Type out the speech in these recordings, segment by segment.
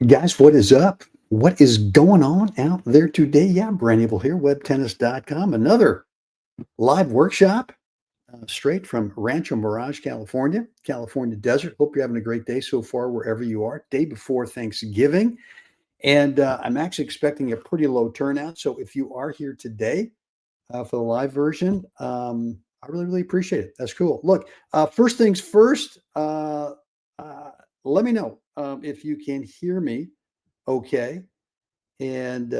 Guys, what is up? What is going on out there today? Yeah, Brent Abel here, webtennis.com. Another live workshop straight from Rancho Mirage, California desert. Hope you're having a great day so far, wherever you are. Day before Thanksgiving. And I'm actually expecting a pretty low turnout. So if you are here today for the live version, I really, really appreciate it. That's cool. Look, first things first, let me know if you can hear me okay. And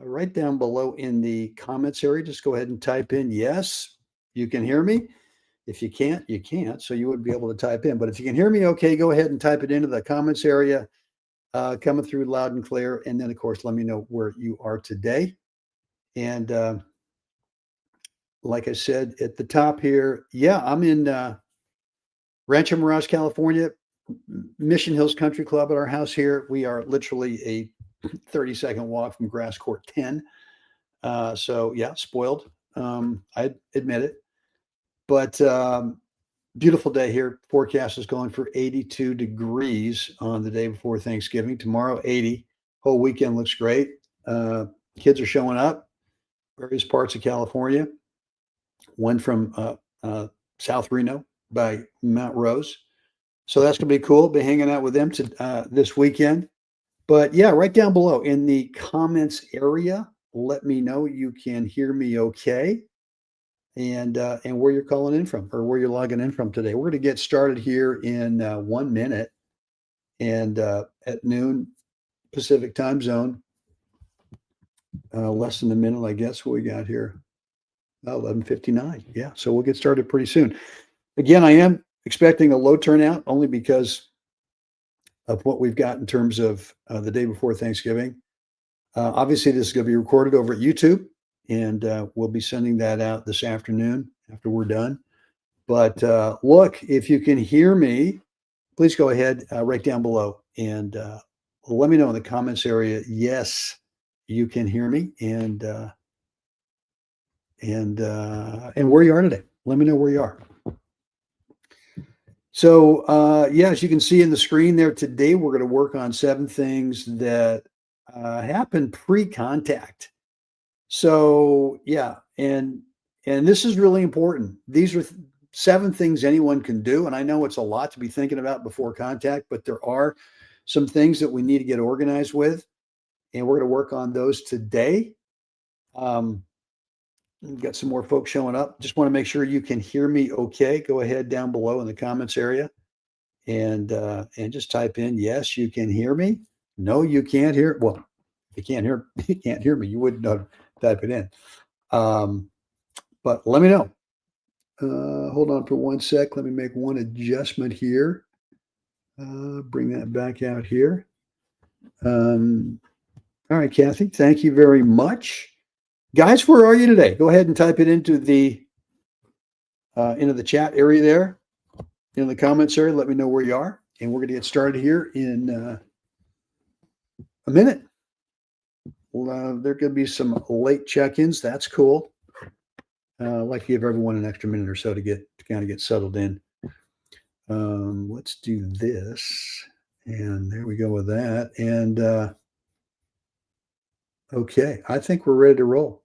right down below in the comments area, just go ahead and type in, yes, you can hear me. If you can't, you can't. So you wouldn't be able to type in. But if you can hear me okay, go ahead and type it into the comments area, coming through loud and clear. And then, of course, let me know where you are today. And like I said at the top here, yeah, I'm in Rancho Mirage, California, Mission Hills Country Club at our house here. We are literally a 30-second walk from grass court 10. So yeah, spoiled. I admit it, but beautiful day here. Forecast is going for 82 degrees on the day before Thanksgiving. Tomorrow, 80. Whole weekend looks great. Kids are showing up, various parts of California. One from South Reno by Mount Rose. So that's going to be cool. Be hanging out with them this weekend. But yeah, right down below in the comments area, let me know you can hear me okay, and where you're calling in from or where you're logging in from today. We're going to get started here in 1 minute, and at noon Pacific time zone, less than a minute, I guess. What we got here? 11:59. Yeah, so we'll get started pretty soon. Again, I am expecting a low turnout only because of what we've got in terms of the day before Thanksgiving. Obviously, this is going to be recorded over at YouTube, and we'll be sending that out this afternoon after we're done. But look, if you can hear me, please go ahead right down below and let me know in the comments area. Yes, you can hear me, and where you are today. Let me know where you are. So yeah, as you can see in the screen there today, we're going to work on 7 things that happen pre-contact. So yeah, and this is really important. These are 7 things anyone can do, and I know it's a lot to be thinking about before contact, but there are some things that we need to get organized with, and we're going to work on those today. We've got some more folks showing up. Just want to make sure you can hear me okay. Go ahead down below in the comments area and just type in, yes, you can hear me. No, you can't hear. Well, you can't hear me. You wouldn't know to type it in. But let me know. Hold on for 1 sec. Let me make one adjustment here. Bring that back out here. All right, Kathy, thank you very much. Guys, where are you today? Go ahead and type it into the chat area there, in the comments area. Let me know where you are, and we're going to get started here in a minute. Well, there could be some late check-ins. That's cool. I'd like to give everyone an extra minute or so to kind of get settled in. Let's do this, and there we go with that. And okay, I think we're ready to roll.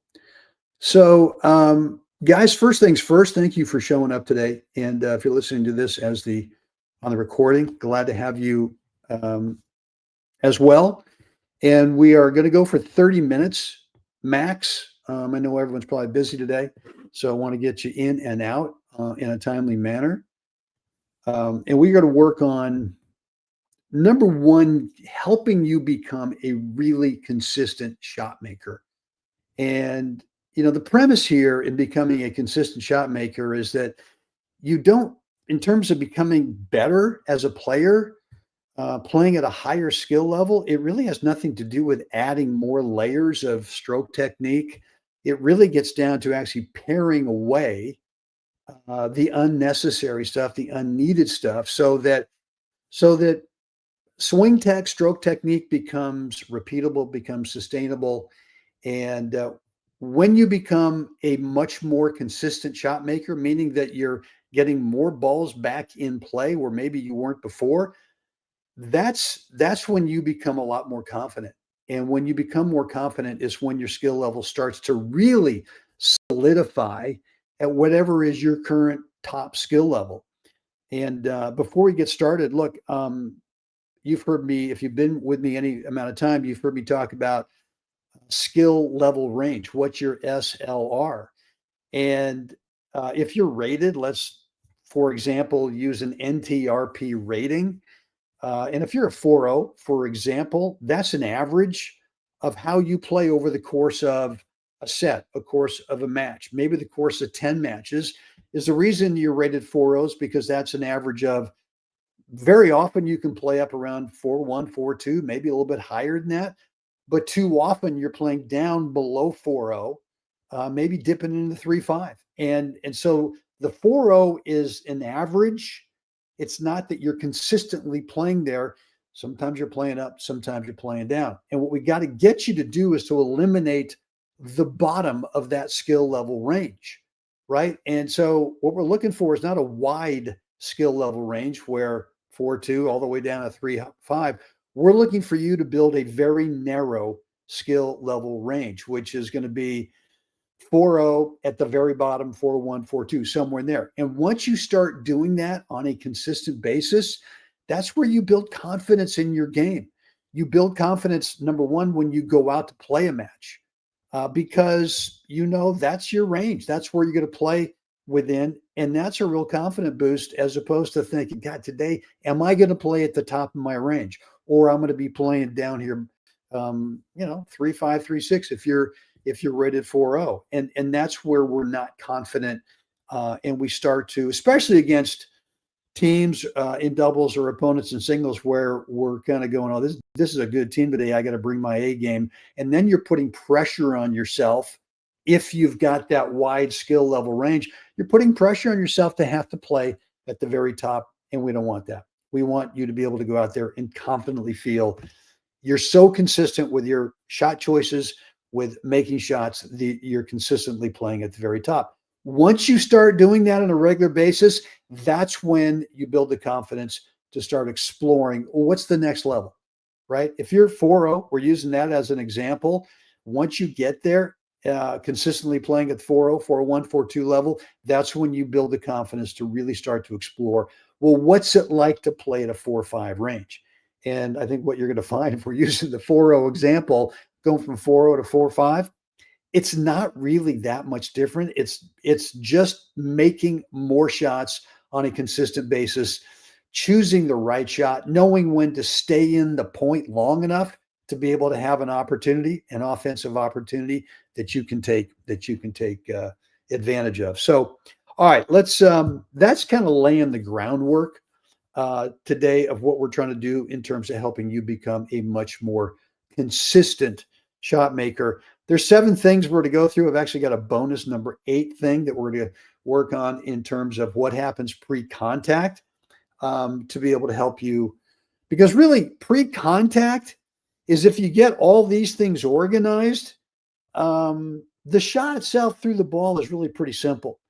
So, guys, first things first, thank you for showing up today. And if you're listening to this on the recording, glad to have you as well. And we are going to go for 30 minutes max. I know everyone's probably busy today, so I want to get you in and out in a timely manner. And we're going to work on, number one, helping you become a really consistent shot maker. And the premise here in becoming a consistent shot maker is that you don't, in terms of becoming better as a player, playing at a higher skill level, it really has nothing to do with adding more layers of stroke technique. It really gets down to actually paring away the unnecessary stuff, the unneeded stuff, so that swing tech, stroke technique becomes repeatable, becomes sustainable. And when you become a much more consistent shot maker, meaning that you're getting more balls back in play where maybe you weren't before, that's when you become a lot more confident. And when you become more confident is when your skill level starts to really solidify at whatever is your current top skill level. And before we get started, look, you've heard me, if you've been with me any amount of time, you've heard me talk about skill level range. What's your SLR? And if you're rated, let's, for example, use an NTRP rating. And if you're a 4.0, for example, that's an average of how you play over the course of a set, a course of a match, maybe the course of 10 matches. Is the reason you're rated 4.0s because that's an average of, very often you can play up around 4.1, 4.2, maybe a little bit higher than that. But too often you're playing down below 4.0, maybe dipping into 3.5. And so the 4.0 is an average. It's not that you're consistently playing there. Sometimes you're playing up, sometimes you're playing down. And what we got to get you to do is to eliminate the bottom of that skill level range, right? And so what we're looking for is not a wide skill level range where 4.2 all the way down to 3.5. We're looking for you to build a very narrow skill level range, which is going to be 4.0 at the very bottom, 4.1, 4.2, somewhere in there. And once you start doing that on a consistent basis, that's where you build confidence in your game. You build confidence, number one, when you go out to play a match, because you know that's your range. That's where you're going to play within. And that's a real confident boost as opposed to thinking, God, today, am I going to play at the top of my range? Or I'm going to be playing down here, 3.5, 3.6 if you're rated 4.0. And that's where we're not confident. And we start to, especially against teams in doubles or opponents in singles where we're kind of going, oh, this is a good team today. I got to bring my A game. And then you're putting pressure on yourself. If you've got that wide skill level range, you're putting pressure on yourself to have to play at the very top. And we don't want that. We want you to be able to go out there and confidently feel you're so consistent with your shot choices, with making shots, you're consistently playing at the very top. Once you start doing that on a regular basis, that's when you build the confidence to start exploring, well, what's the next level, right? If you're 4.0, we're using that as an example. Once you get there, consistently playing at 4.0, 4.1, 4.2 level, that's when you build the confidence to really start to explore, well, what's it like to play at a 4.5 range? And I think what you're going to find, if we're using the 4.0 example, going from 4.0 to 4.5, it's not really that much different. It's just making more shots on a consistent basis, choosing the right shot, knowing when to stay in the point long enough to be able to have an opportunity, an offensive opportunity that you can take advantage of. So, all right, that's kind of laying the groundwork today of what we're trying to do in terms of helping you become a much more consistent shot maker. There's 7 things we're to go through. I've actually got a bonus number 8 thing that we're going to work on in terms of what happens pre-contact, to be able to help you. Because really, pre-contact is if you get all these things organized, the shot itself through the ball is really pretty simple.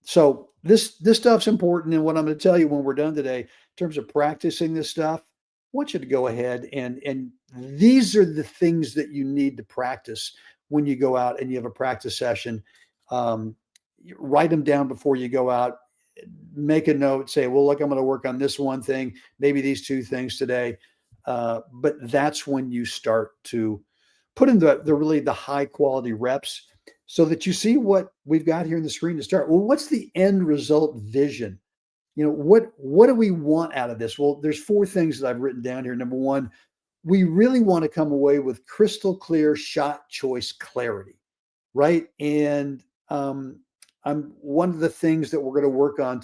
So this stuff's important. And what I'm going to tell you when we're done today, in terms of practicing this stuff, I want you to go ahead and these are the things that you need to practice when you go out and you have a practice session. Write them down before you go out. Make a note. Say, well, look, I'm going to work on this one thing, maybe these 2 things today. But that's when you start to put in the really the high quality reps, so that you see what we've got here in the screen to start. Well, what's the end result vision? What do we want out of this? Well, there's 4 things that I've written down here. Number 1, we really want to come away with crystal clear shot choice clarity, right? And one of the things that we're going to work on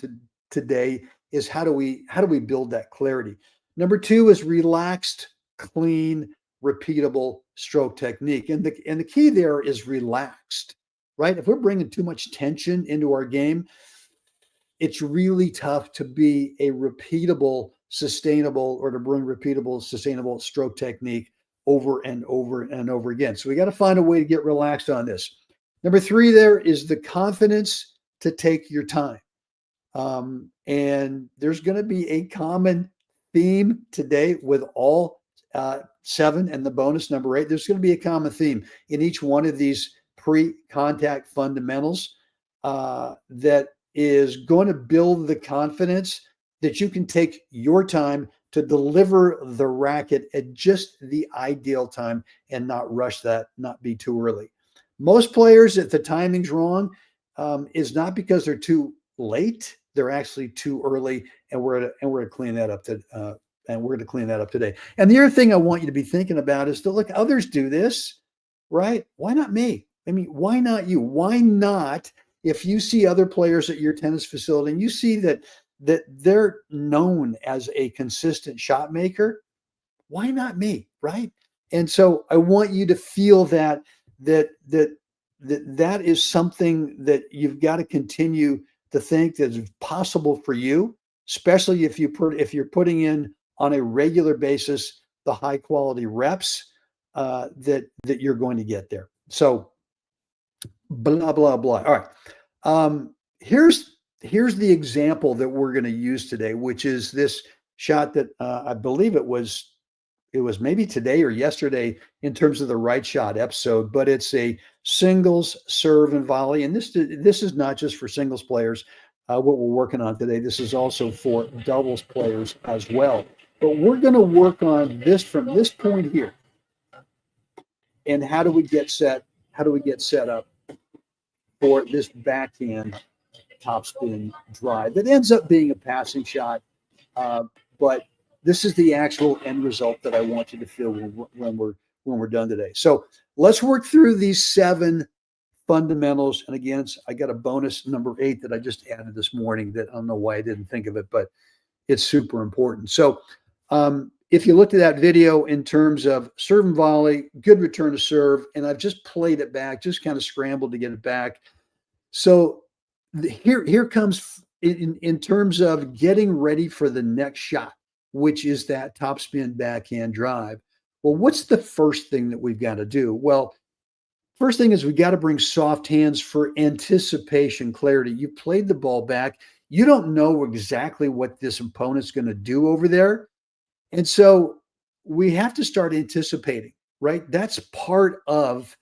today is how do we build that clarity? Number 2 is relaxed, clean, repeatable stroke technique. And the key there is relaxed, right? If we're bringing too much tension into our game, it's really tough to be a repeatable, sustainable, or to bring repeatable, sustainable stroke technique over and over and over again. So we got to find a way to get relaxed on this. Number 3 there is the confidence to take your time. And there's going to be a common theme today with all 7 and the bonus number 8. There's going to be a common theme in each one of these pre-contact fundamentals that is going to build the confidence that you can take your time to deliver the racket at just the ideal time and not rush that, not be too early. Most players, if the timing's wrong, is not because they're too late. They're actually too early, and we're going to clean that up today. And the other thing I want you to be thinking about is to look, others do this, right? Why not me? I mean, why not you? Why not, if you see other players at your tennis facility and you see that they're known as a consistent shot maker, why not me, right? And so I want you to feel that is something that you've got to continue to think that is possible for you, especially if you're putting in on a regular basis the high quality reps that you're going to get there. So blah blah blah. All right, here's the example that we're going to use today, which is this shot that I believe it was maybe today or yesterday in terms of the right shot episode, but it's a singles serve and volley. And this is not just for singles players, what we're working on today. This is also for doubles players as well. But we're going to work on this from this point here. And how do we get set up for this backhand topspin drive that ends up being a passing shot, but this is the actual end result that I want you to feel when we're done today. So let's work through these 7 fundamentals. And again, I got a bonus number 8 that I just added this morning that I don't know why I didn't think of it, but it's super important. So if you looked at that video in terms of serve and volley, good return to serve, and I've just played it back, just kind of scrambled to get it back. So here comes in terms of getting ready for the next shot, which is that topspin backhand drive. Well, what's the first thing that we've got to do? Well, first thing is we got to bring soft hands for anticipation, clarity. You played the ball back. You don't know exactly what this opponent's going to do over there. And so we have to start anticipating, right? That's part of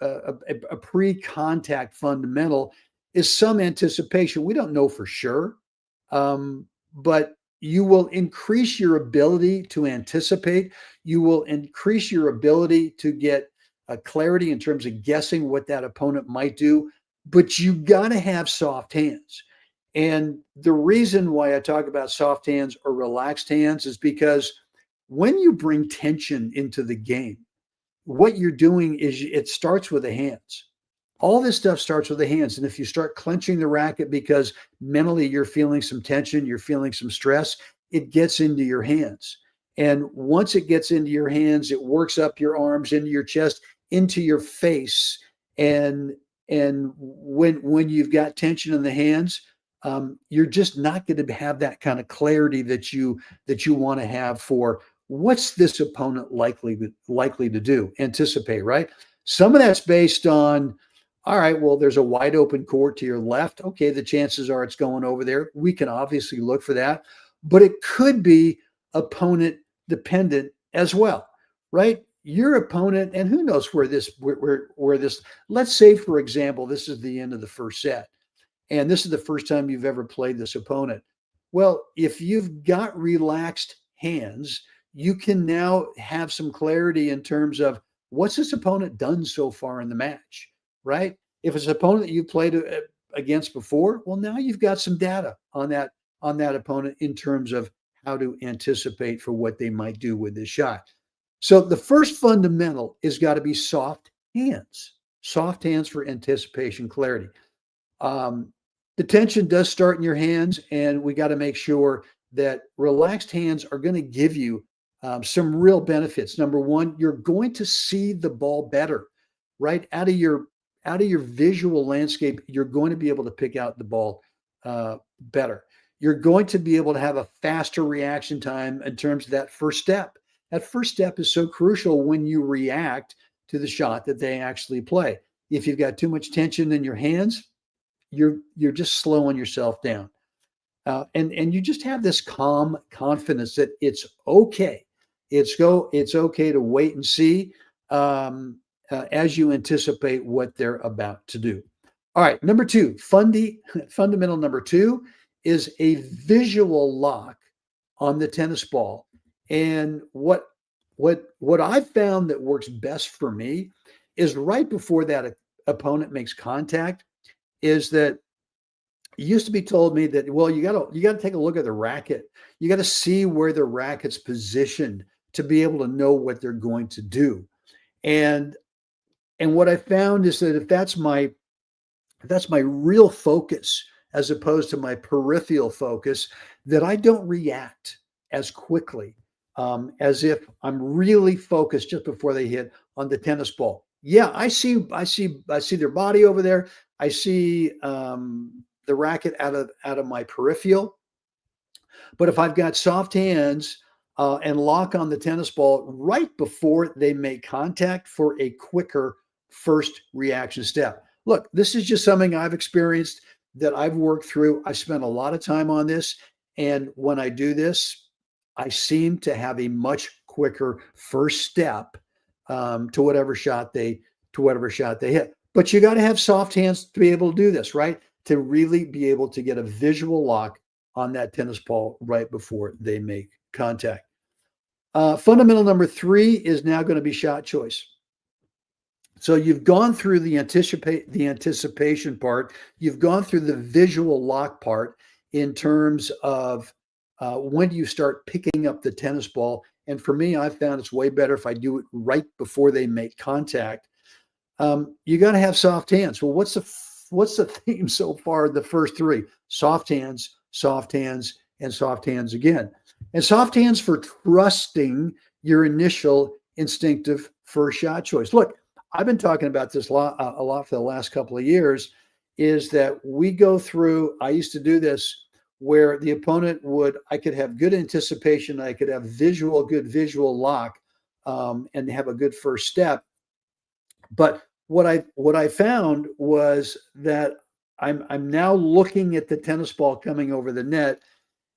a pre-contact fundamental is some anticipation. We don't know for sure, but you will increase your ability to anticipate. You will increase your ability to get clarity in terms of guessing what that opponent might do, but you got to have soft hands. And the reason why I talk about soft hands or relaxed hands is because when you bring tension into the game, what you're doing is it starts with the hands. All this stuff starts with the hands. And if you start clenching the racket because mentally you're feeling some tension, you're feeling some stress, it gets into your hands. And once it gets into your hands, it works up your arms, into your chest, into your face. And when you've got tension in the hands, you're just not going to have that kind of clarity that you want to have for what's this opponent likely to do, anticipate, right? Some of that's based on, all right, well, there's a wide open court to your left. Okay, the chances are it's going over there. We can obviously look for that, but it could be opponent dependent as well, right? Your opponent, and who knows where this, let's say, for example, this is the end of the first set, and this is the first time you've ever played this opponent. Well, if you've got relaxed hands, you can now have some clarity in terms of what's this opponent done so far in the match, right? If it's an opponent that you played against before, well, now you've got some data on that opponent in terms of how to anticipate for what they might do with this shot. So the first fundamental is got to be soft hands for anticipation, clarity. The tension does start in your hands, and we got to make sure that relaxed hands are going to give you some real benefits. Number one, you're going to see the ball better, right? Out of your visual landscape, you're going to be able to pick out the ball better. You're going to be able to have a faster reaction time in terms of that first step. That first step is so crucial when you react to the shot that they actually play. If you've got too much tension in your hands, you're just slowing yourself down. and you just have this calm confidence that it's okay. It's okay to wait and see as you anticipate what they're about to do. All right, number two, fundamental number two is a visual lock on the tennis ball. And what I've found that works best for me is right before that opponent makes contact, is that it used to be told me that, well, you gotta take a look at the racket. You got to see where the racket's positioned to be able to know what they're going to do. And what I found is that if that's my real focus as opposed to my peripheral focus, that I don't react as quickly as if I'm really focused just before they hit on the tennis ball. Yeah, I see their body over there. I see the racket out of my peripheral. But if I've got soft hands and lock on the tennis ball right before they make contact for a quicker first reaction step. Look, this is just something I've experienced that I've worked through. I spent a lot of time on this. And when I do this, I seem to have a much quicker first step to whatever shot they hit. But you got to have soft hands to be able to do this, right? To really be able to get a visual lock on that tennis ball right before they make contact. Fundamental number three is now going to be shot choice. So you've gone through the anticipation part. You've gone through the visual lock part in terms of when do you start picking up the tennis ball. And for me, I found it's way better if I do it right before they make contact. You got to have soft hands. Well, what's the theme so far? The first three: soft hands, and soft hands again. And soft hands for trusting your initial instinctive first shot choice. Look, I've been talking about this a lot for the last couple of years, is that we go through, I used to do this where the opponent I could have good anticipation, I could have good visual lock, and have a good first step. But what I found was that I'm now looking at the tennis ball coming over the net,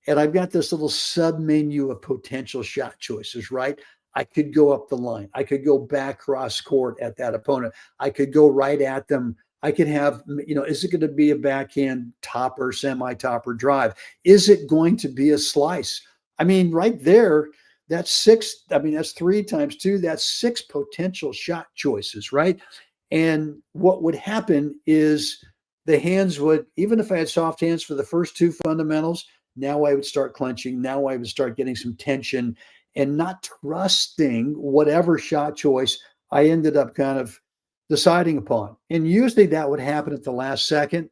and I've got this little sub menu of potential shot choices, right? I could go up the line. I could go back cross court at that opponent. I could go right at them. I could have, is it going to be a backhand topper, semi-topper drive? Is it going to be a slice? I mean, right there, that's six. I mean, that's 3 times 2. That's 6 potential shot choices, right? And what would happen is the hands would, even if I had soft hands for the first 2 fundamentals, now I would start clenching. Now I would start getting some tension and not trusting whatever shot choice I ended up kind of deciding upon. And usually that would happen at the last second.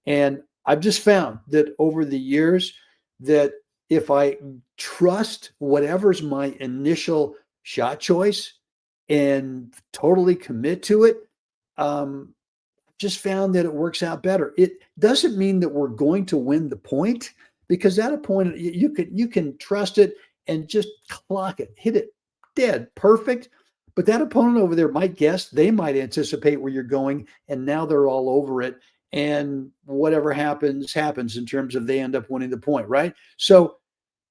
And I've just found that over the years that if I trust whatever's my initial shot choice and totally commit to it, just found that it works out better. It doesn't mean that we're going to win the point, because that opponent, you can trust it and just clock it, hit it dead, perfect. But that opponent over there might guess, they might anticipate where you're going, and now they're all over it. And whatever happens in terms of they end up winning the point, right? So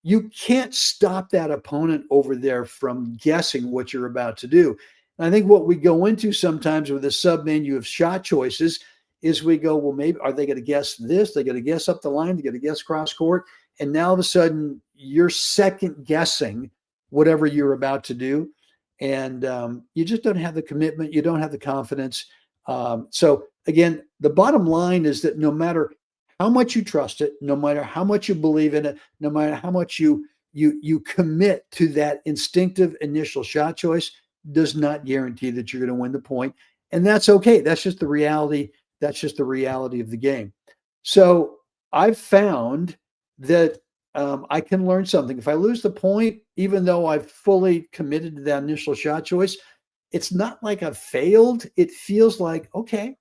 you can't stop that opponent over there from guessing what you're about to do. And I think what we go into sometimes with a sub menu of shot choices is we go, well, maybe are they going to guess this? They're going to guess up the line. They're going to guess cross court. And now all of a sudden you're second guessing whatever you're about to do. And you just don't have the commitment. You don't have the confidence. So again, the bottom line is that no matter how much you trust it, no matter how much you believe in it, no matter how much you commit to that instinctive initial shot choice, does not guarantee that you're going to win the point. And that's okay. That's just the reality. That's just the reality of the game. So I've found that I can learn something. If I lose the point, even though I've fully committed to that initial shot choice, it's not like I've failed. It feels like, okay,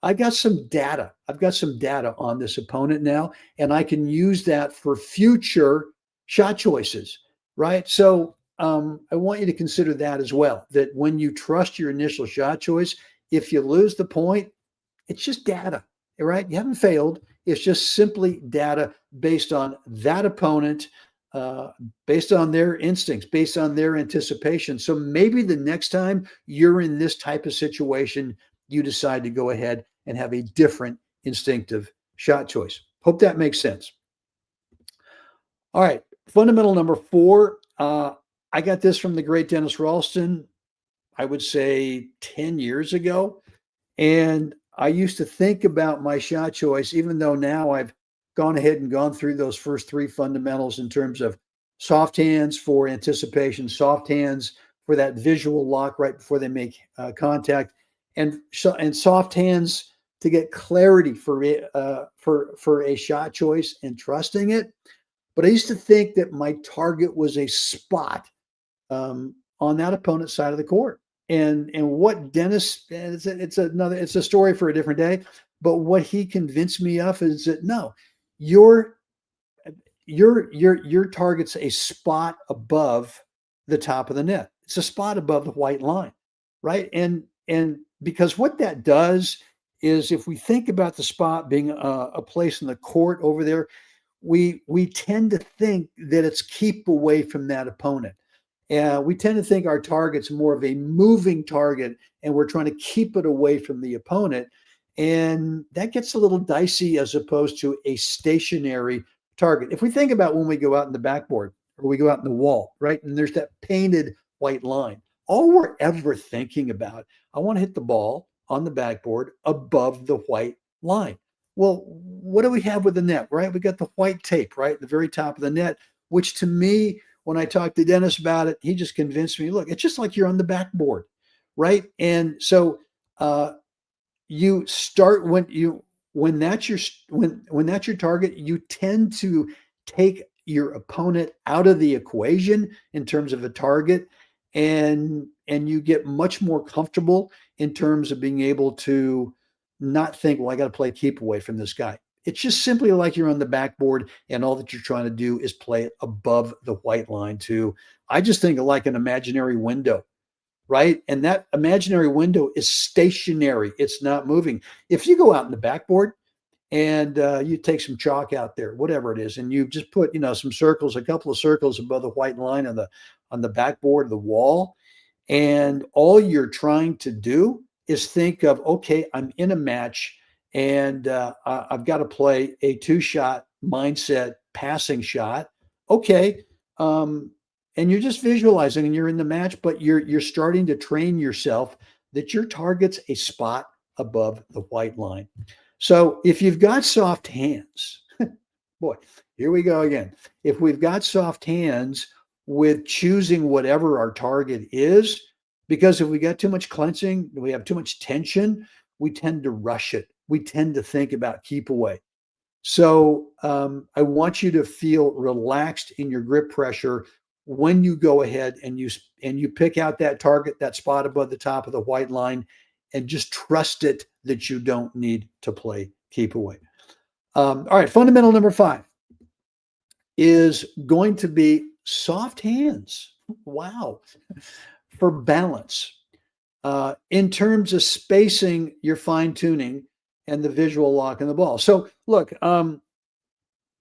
I got some data. I've got some data on this opponent now, and I can use that for future shot choices, right? So I want you to consider that as well, that when you trust your initial shot choice, if you lose the point, it's just data, right? You haven't failed. It's just simply data based on that opponent, based on their instincts, based on their anticipation. So maybe the next time you're in this type of situation, you decide to go ahead and have a different instinctive shot choice. Hope that makes sense. All right. Fundamental number 4. I got this from the great Dennis Ralston, I would say 10 years ago. And I used to think about my shot choice, even though now I've gone ahead and gone through those first 3 fundamentals in terms of soft hands for anticipation, soft hands for that visual lock right before they make contact, and soft hands to get clarity for a shot choice and trusting it. But I used to think that my target was a spot on that opponent's side of the court. And what Dennis, it's a story for a different day, but what he convinced me of is that no, your target's a spot above the top of the net. It's a spot above the white line, right? And because what that does is, if we think about the spot being a place in the court over there, we tend to think that it's keep away from that opponent. We tend to think our target's more of a moving target, and we're trying to keep it away from the opponent. And that gets a little dicey as opposed to a stationary target. If we think about when we go out in the backboard or we go out in the wall, right? And there's that painted white line. All we're ever thinking about, I want to hit the ball on the backboard above the white line. Well, what do we have with the net, right? We got the white tape, right? At the very top of the net, which to me, when I talked to Dennis about it, he just convinced me, look, it's just like you're on the backboard, right? And so you start when that's your target, you tend to take your opponent out of the equation in terms of a target, and you get much more comfortable in terms of being able to not think, well, I got to play keep away from this guy. It's just simply like you're on the backboard, and all that you're trying to do is play it above the white line too. I just think of like an imaginary window, right? And that imaginary window is stationary. It's not moving. If you go out in the backboard and you take some chalk out there, whatever it is, and you just put, some circles, a couple of circles above the white line on the backboard of the wall, and all you're trying to do is think of, okay, I'm in a match, and I've got to play a 2-shot mindset passing shot. Okay. And you're just visualizing, and you're in the match, but you're starting to train yourself that your target's a spot above the white line. So if you've got soft hands, boy, here we go again. If we've got soft hands with choosing whatever our target is, because if we got too much clenching, we have too much tension, we tend to rush it. We tend to think about keep away. So I want you to feel relaxed in your grip pressure when you go ahead and you pick out that target, that spot above the top of the white line, and just trust it that you don't need to play keep away. All right, fundamental number 5 is going to be soft hands. Wow. For balance. In terms of spacing, your fine tuning and the visual lock in the ball. So look,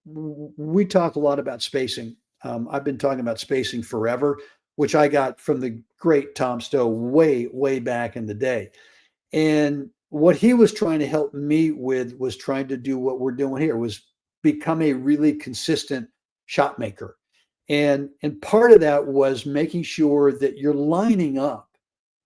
we talk a lot about spacing. I've been talking about spacing forever, which I got from the great Tom Stowe way, way back in the day. And what he was trying to help me with was trying to do what we're doing here, was become a really consistent shot maker. And part of that was making sure that you're lining up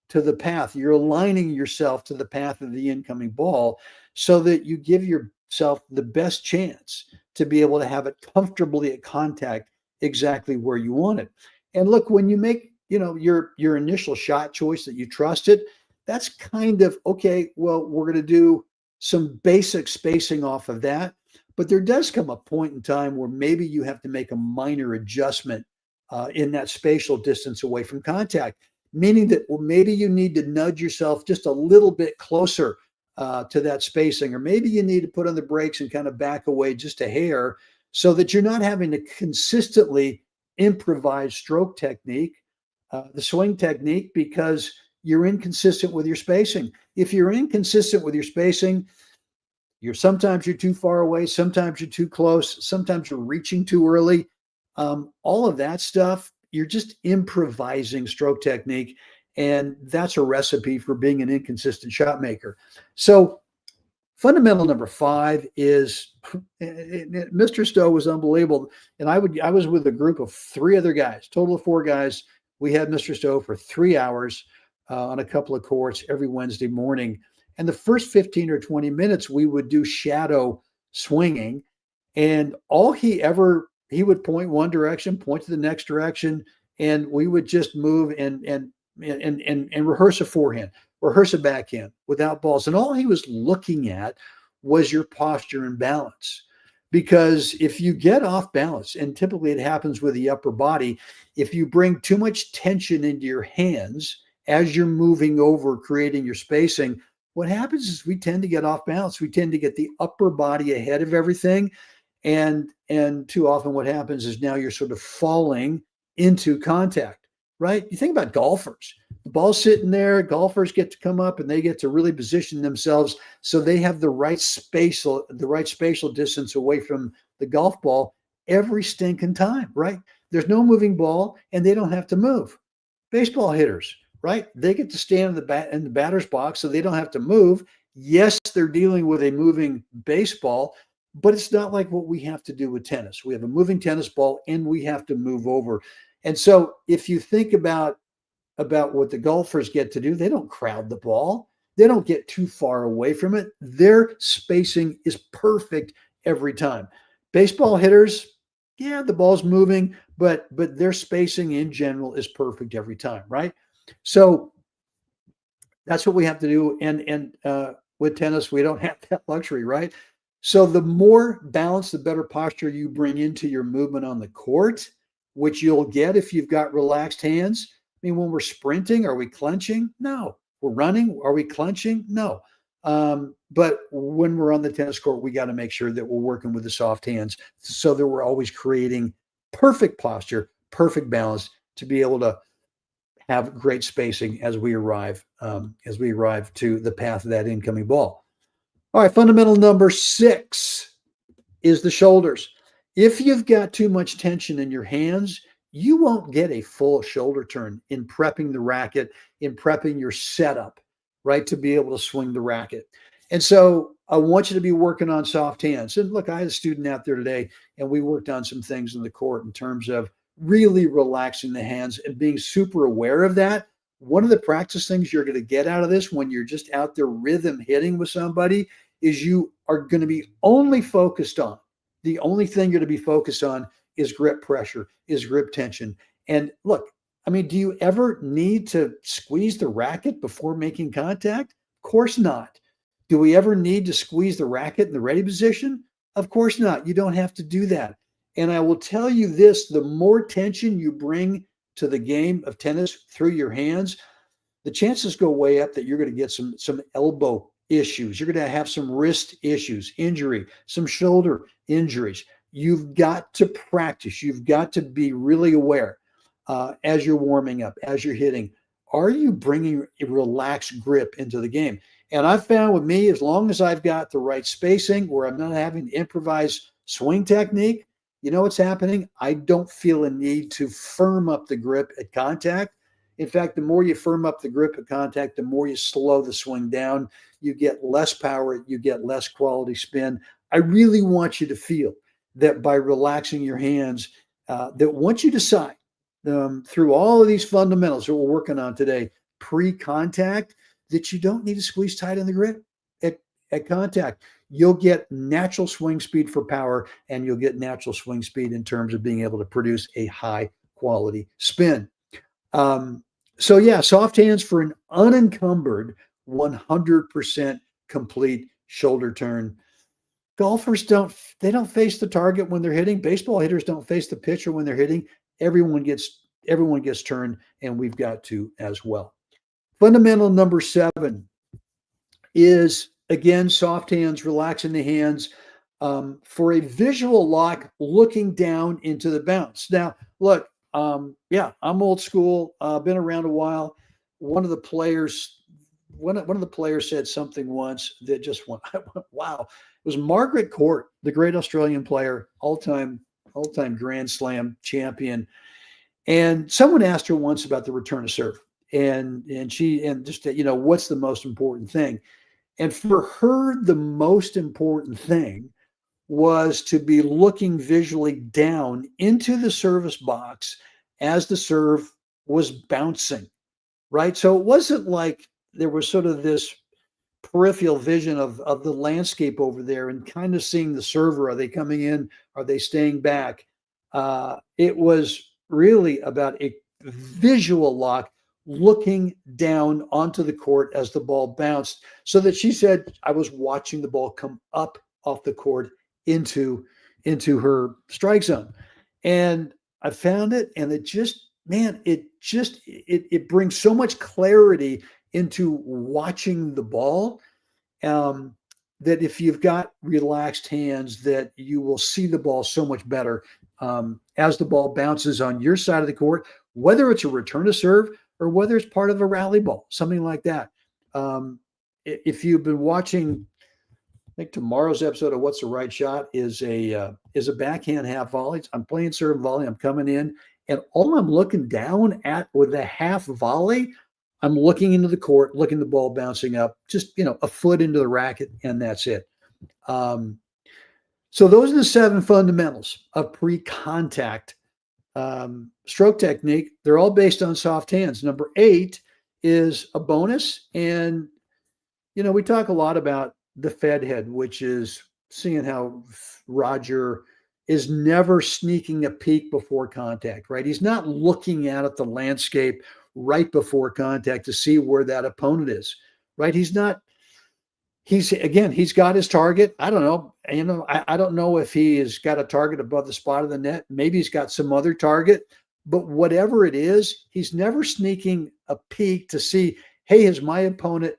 to the path. You're aligning yourself to the path of the incoming ball so that you give yourself the best chance to be able to have it comfortably at contact exactly where you want it. And look, when you make, your initial shot choice that you trusted, that's kind of, okay, well, we're going to do some basic spacing off of that. But there does come a point in time where maybe you have to make a minor adjustment in that spatial distance away from contact, meaning that maybe you need to nudge yourself just a little bit closer to that spacing, or maybe you need to put on the brakes and kind of back away just a hair so that you're not having to consistently improvise stroke technique, the swing technique, because you're inconsistent with your spacing. If you're inconsistent with your spacing, Sometimes you're too far away, sometimes you're too close, sometimes you're reaching too early. All of that stuff, you're just improvising stroke technique, and that's a recipe for being an inconsistent shot maker. So fundamental number 5 is Mr. Stowe was unbelievable. And I was with a group of 3 other guys, total of 4 guys. We had Mr. Stowe for 3 hours on a couple of courts every Wednesday morning. And the first 15 or 20 minutes, we would do shadow swinging. And he would point one direction, point to the next direction, and we would just move and rehearse a forehand, rehearse a backhand without balls. And all he was looking at was your posture and balance. Because if you get off balance, and typically it happens with the upper body, if you bring too much tension into your hands as you're moving over, creating your spacing, what happens is we tend to get off balance. We tend to get the upper body ahead of everything. And too often what happens is now you're sort of falling into contact, right? You think about golfers. The ball's sitting there, golfers get to come up and they get to really position themselves so they have the right spatial distance away from the golf ball every stinking time, right? There's no moving ball and they don't have to move. Baseball hitters, right? They get to stand in the batter's box so they don't have to move. Yes, they're dealing with a moving baseball, but it's not like what we have to do with tennis. We have a moving tennis ball and we have to move over. And so if you think about what the golfers get to do, they don't crowd the ball. They don't get too far away from it. Their spacing is perfect every time. Baseball hitters, yeah, the ball's moving, but their spacing in general is perfect every time, right? So that's what we have to do. And with tennis, we don't have that luxury, right? So the more balance, the better posture you bring into your movement on the court, which you'll get if you've got relaxed hands. I mean, when we're sprinting, are we clenching? No. We're running, are we clenching? No. But when we're on the tennis court, we got to make sure that we're working with the soft hands so that we're always creating perfect posture, perfect balance to be able to have great spacing as we arrive to the path of that incoming ball. All right, fundamental number 6 is the shoulders. If you've got too much tension in your hands, you won't get a full shoulder turn in prepping the racket, in prepping your setup, right, to be able to swing the racket. And so I want you to be working on soft hands. And look, I had a student out there today, and we worked on some things in the court in terms of really relaxing the hands and being super aware of that. One of the practice things you're going to get out of this when you're just out there rhythm hitting with somebody is you are going to be only focused on, the only thing you're going to be focused on is grip pressure, is grip tension. And look, I mean, do you ever need to squeeze the racket before making contact? Of course not. Do we ever need to squeeze the racket in the ready position? Of course not. You don't have to do that. And I will tell you this, the more tension you bring to the game of tennis through your hands, the chances go way up that you're going to get some elbow issues. You're going to have some wrist issues, injury, some shoulder injuries. You've got to practice. You've got to be really aware as you're warming up, as you're hitting. Are you bringing a relaxed grip into the game? And I've found with me, as long as I've got the right spacing where I'm not having to improvise swing technique, you know what's happening? I don't feel a need to firm up the grip at contact. In fact, the more you firm up the grip at contact, the more you slow the swing down. You get less power. You get less quality spin. I really want you to feel that by relaxing your hands, that once you decide through all of these fundamentals that we're working on today, pre-contact, that you don't need to squeeze tight on the grip at contact. You'll get natural swing speed for power, and you'll get natural swing speed in terms of being able to produce a high quality spin. So yeah, soft hands for an unencumbered 100% complete shoulder turn. Golfers don't face the target when they're hitting. Baseball hitters don't face the pitcher when they're hitting. Everyone gets turned, and we've got to as well. Fundamental number 7 is, again, soft hands, relaxing the hands for a visual lock, looking down into the bounce. Now, look, yeah, I'm old school. Been around a while. One of the players said something once that just went, wow. was Margaret Court, the great Australian player, all-time Grand Slam champion. And someone asked her once about the return of serve, and just what's the most important thing? And for her, the most important thing was to be looking visually down into the service box as the serve was bouncing, right? So it wasn't like there was sort of this peripheral vision of the landscape over there and kind of seeing the server. Are they coming in? Are they staying back? It was really about a visual lock, looking down onto the court as the ball bounced, so that she said, I was watching the ball come up off the court into her strike zone. And I found it, and it just, man, it brings so much clarity into watching the ball, that if you've got relaxed hands, that you will see the ball so much better as the ball bounces on your side of the court, whether it's a return to serve or whether it's part of a rally ball, something like that. If you've been watching, I think tomorrow's episode of What's the Right Shot is a backhand half volley. I'm playing serve volley. I'm coming in, and all I'm looking down at with the half volley, I'm looking into the court, looking at the ball bouncing up, just a foot into the racket, and that's it. So those are the 7 fundamentals of pre-contact stroke technique. They're all based on soft hands. Number 8 is a bonus, and we talk a lot about the Fed head, which is seeing how Roger is never sneaking a peek before contact, right? He's not looking out at the landscape right before contact to see where that opponent is, right? He's got his target. I don't know. I don't know if he has got a target above the spot of the net. Maybe he's got some other target, but whatever it is, he's never sneaking a peek to see, hey, has my opponent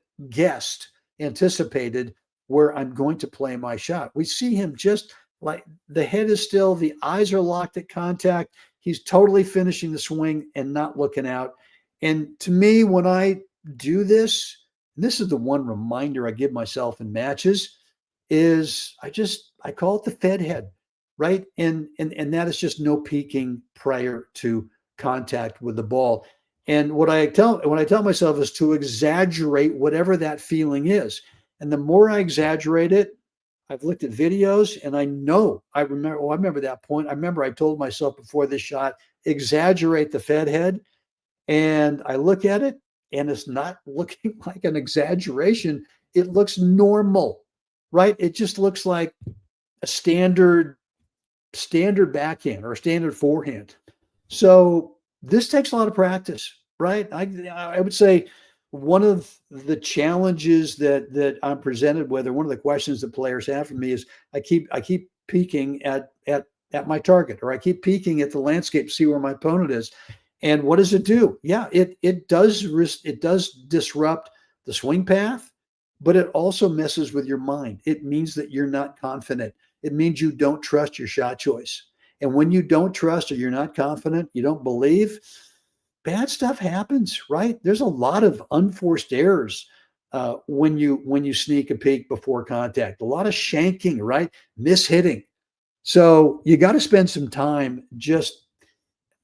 anticipated where I'm going to play my shot? We see him just like the head is still, the eyes are locked at contact. He's totally finishing the swing and not looking out. And to me, when I do this, and this is the one reminder I give myself in matches, is I call it the Fed head, right? And that is just no peeking prior to contact with the ball. And when I tell myself is to exaggerate whatever that feeling is. And the more I exaggerate it, I've looked at videos, and I remember that point. I remember I told myself before this shot, exaggerate the Fed head. And I look at it, and it's not looking like an exaggeration. It looks normal, right? It just looks like a standard backhand or a standard forehand. So this takes a lot of practice, right? I would say one of the challenges that I'm presented with, or one of the questions that players have for me, is I keep peeking at my target, or I keep peeking at the landscape to see where my opponent is. And what does it do? Yeah, it does disrupt the swing path, but it also messes with your mind. It means that you're not confident. It means you don't trust your shot choice. And when you don't trust, or you're not confident, you don't believe, bad stuff happens, right? There's a lot of unforced errors when you sneak a peek before contact. A lot of shanking, right? Mishitting. So you got to spend some time. Just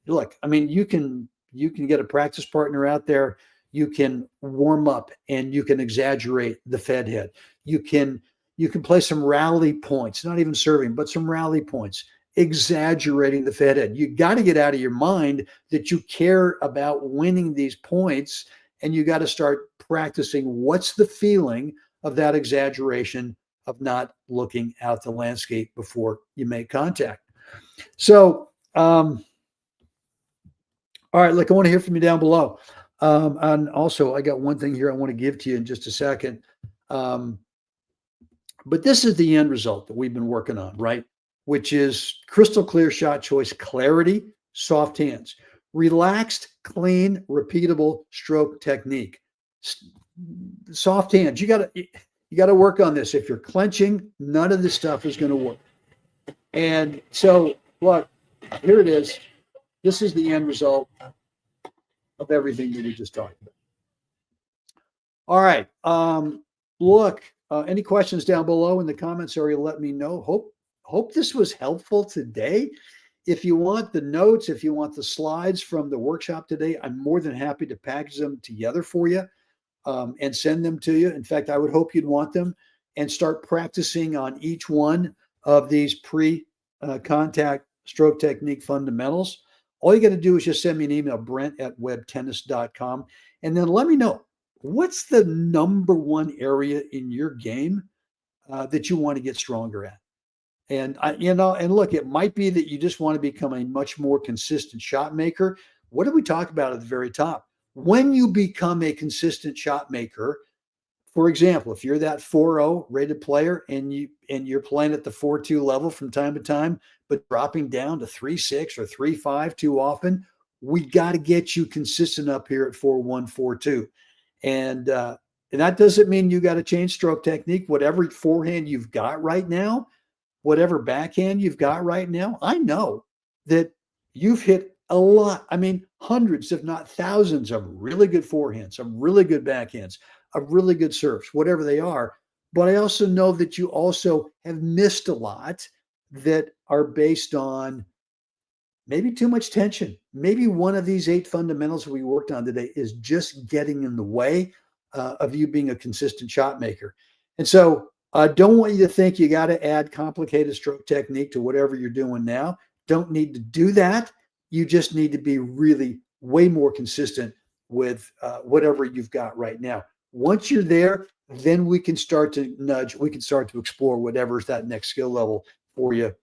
look, I mean, you can get a practice partner out there. You can warm up, and you can exaggerate the Fed head. You can play some rally points, not even serving, but some rally points, exaggerating the Fed head. You got to get out of your mind that you care about winning these points, and you got to start practicing what's the feeling of that exaggeration of not looking out the landscape before you make contact. So, all right, look, I want to hear from you down below. And also, I got one thing here I want to give to you in just a second. But this is the end result that we've been working on, right? Which is crystal clear shot choice, clarity, soft hands, relaxed, clean, repeatable stroke technique. Soft hands. You got to work on this. If you're clenching, none of this stuff is going to work. And so, look, here it is. This is the end result of everything that we just talked about. All right. Look, Any questions down below in the comments area, let me know. Hope this was helpful today. If you want the notes, if you want the slides from the workshop today, I'm more than happy to package them together for you and send them to you. In fact, I would hope you'd want them and start practicing on each one of these pre-contact stroke technique fundamentals. All you got to do is just send me an email, brent@webtennis.com, and then let me know, what's the number one area in your game that you want to get stronger at? And and look, it might be that you just want to become a much more consistent shot maker. What did we talk about at the very top? When you become a consistent shot maker, for example, if you're that 4.0 rated player and you're playing at the 4.2 level from time to time, but dropping down to 3.6 or 3.5 too often, we got to get you consistent up here at 4.1, 4.2. And that doesn't mean you got to change stroke technique. Whatever forehand you've got right now, whatever backhand you've got right now, I know that you've hit a lot. I mean, hundreds, if not thousands of really good forehands, some really good backhands, of really good serves, whatever they are. But I also know that you also have missed a lot that are based on maybe too much tension. Maybe one of these 8 fundamentals we worked on today is just getting in the way of you being a consistent shot maker. And so I don't want you to think you got to add complicated stroke technique to whatever you're doing now. Don't need to do that. You just need to be really way more consistent with whatever you've got right now. Once you're there, then we can start to nudge. We can start to explore whatever's that next skill level for you.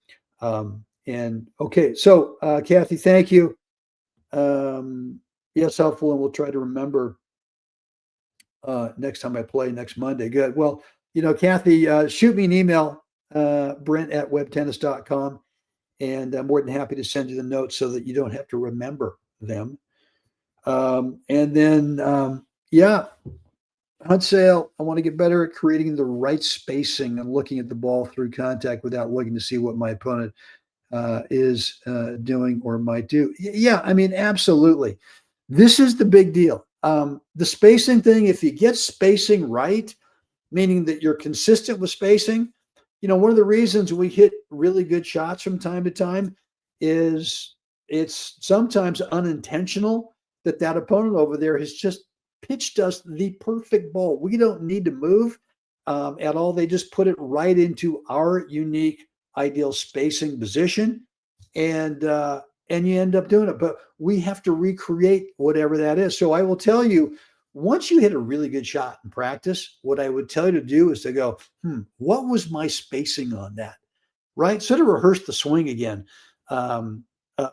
And okay, so Kathy, thank you. Yes, helpful, and we'll try to remember next time I play next Monday. Good. Well, Kathy, shoot me an email, Brent@webtennis.com, and I'm more than happy to send you the notes so that you don't have to remember them. And then, Hunt Sale, I want to get better at creating the right spacing and looking at the ball through contact without looking to see what my opponent is doing or might do. Yeah, I mean, absolutely. This is the big deal. The spacing thing, if you get spacing right, meaning that you're consistent with spacing, one of the reasons we hit really good shots from time to time is it's sometimes unintentional that opponent over there has just pitched us the perfect ball. We don't need to move at all. They just put it right into our unique ideal spacing position, and you end up doing it. But we have to recreate whatever that is. So I will tell you, once you hit a really good shot in practice, what I would tell you to do is to go, what was my spacing on that? Right? Sort of rehearse the swing again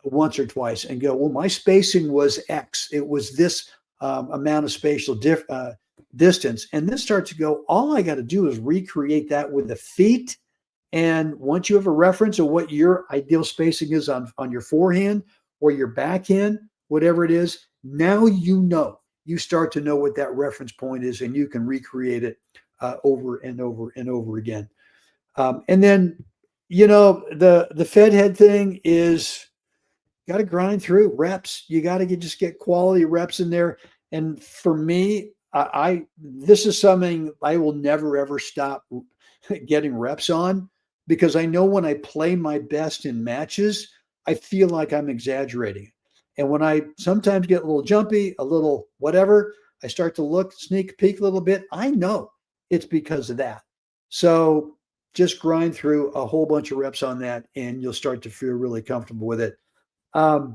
once or twice and go, well, my spacing was X. It was this amount of spatial distance. And then start to go, all I got to do is recreate that with the feet. And once you have a reference of what your ideal spacing is on your forehand or your backhand, whatever it is, now you start to know what that reference point is, and you can recreate it over and over and over again. And then, the Fed head thing is got to grind through reps. You got to just get quality reps in there. And for me, this is something I will never, ever stop getting reps on, because I know when I play my best in matches, I feel like I'm exaggerating. And when I sometimes get a little jumpy, a little whatever, I start to sneak peek a little bit. I know it's because of that. So just grind through a whole bunch of reps on that, and you'll start to feel really comfortable with it. A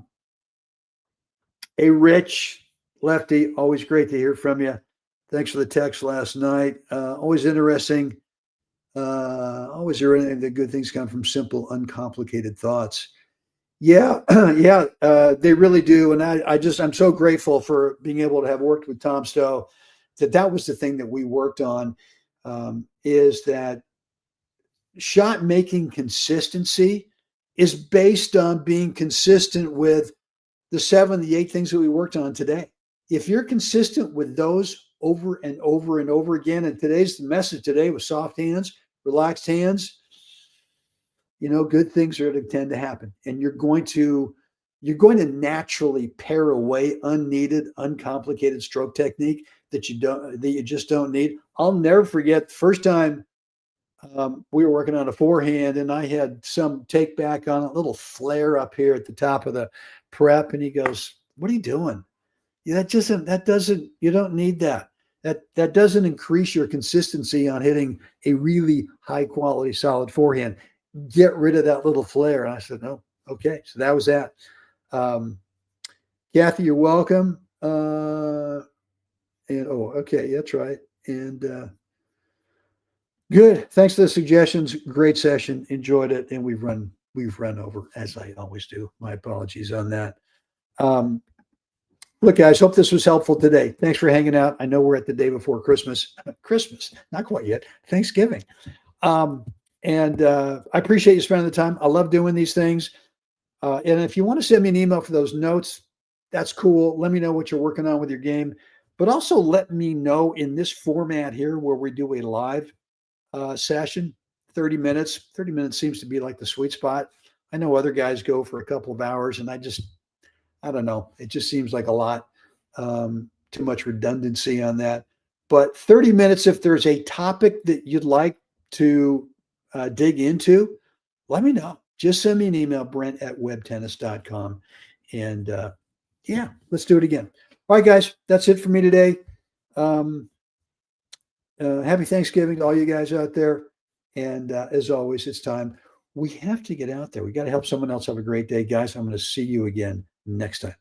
Rich Lefty, always great to hear from you. Thanks for the text last night. Always interesting. Always hearing that good things come from simple, uncomplicated thoughts. Yeah, yeah, they really do. And I'm so grateful for being able to have worked with Tom Stowe. That was the thing that we worked on, is that shot making consistency is based on being consistent with the 8 things that we worked on today. If you're consistent with those over and over and over again, and the message today was soft hands, relaxed hands, good things are going to tend to happen, and you're going to naturally pare away unneeded, uncomplicated stroke technique, that you just don't need. I'll never forget the first time we were working on a forehand, and I had some take back on a little flare up here at the top of the prep, and he goes, "What are you doing? Yeah, that doesn't you don't need that. That doesn't increase your consistency on hitting a really high quality solid forehand. Get rid of that little flare." And I said, "No, okay." So that was that. Kathy, you're welcome. Okay, that's right. And good. Thanks for the suggestions. Great session. Enjoyed it, and we've run over as I always do. My apologies on that. Look, guys, hope this was helpful today. Thanks for hanging out. I know we're at the day before Christmas. Christmas, not quite yet. Thanksgiving. And I appreciate you spending the time. I love doing these things. And if you want to send me an email for those notes, that's cool. Let me know what you're working on with your game. But also let me know in this format here where we do a live session, 30 minutes. 30 minutes seems to be like the sweet spot. I know other guys go for a couple of hours, and I don't know. It just seems like a lot, too much redundancy on that. But 30 minutes, if there's a topic that you'd like to dig into, let me know. Just send me an email, brent@webtennis.com. And yeah, let's do it again. All right, guys, that's it for me today. Happy Thanksgiving to all you guys out there. And as always, it's time. We have to get out there. We got to help someone else have a great day, guys. I'm going to see you again next time.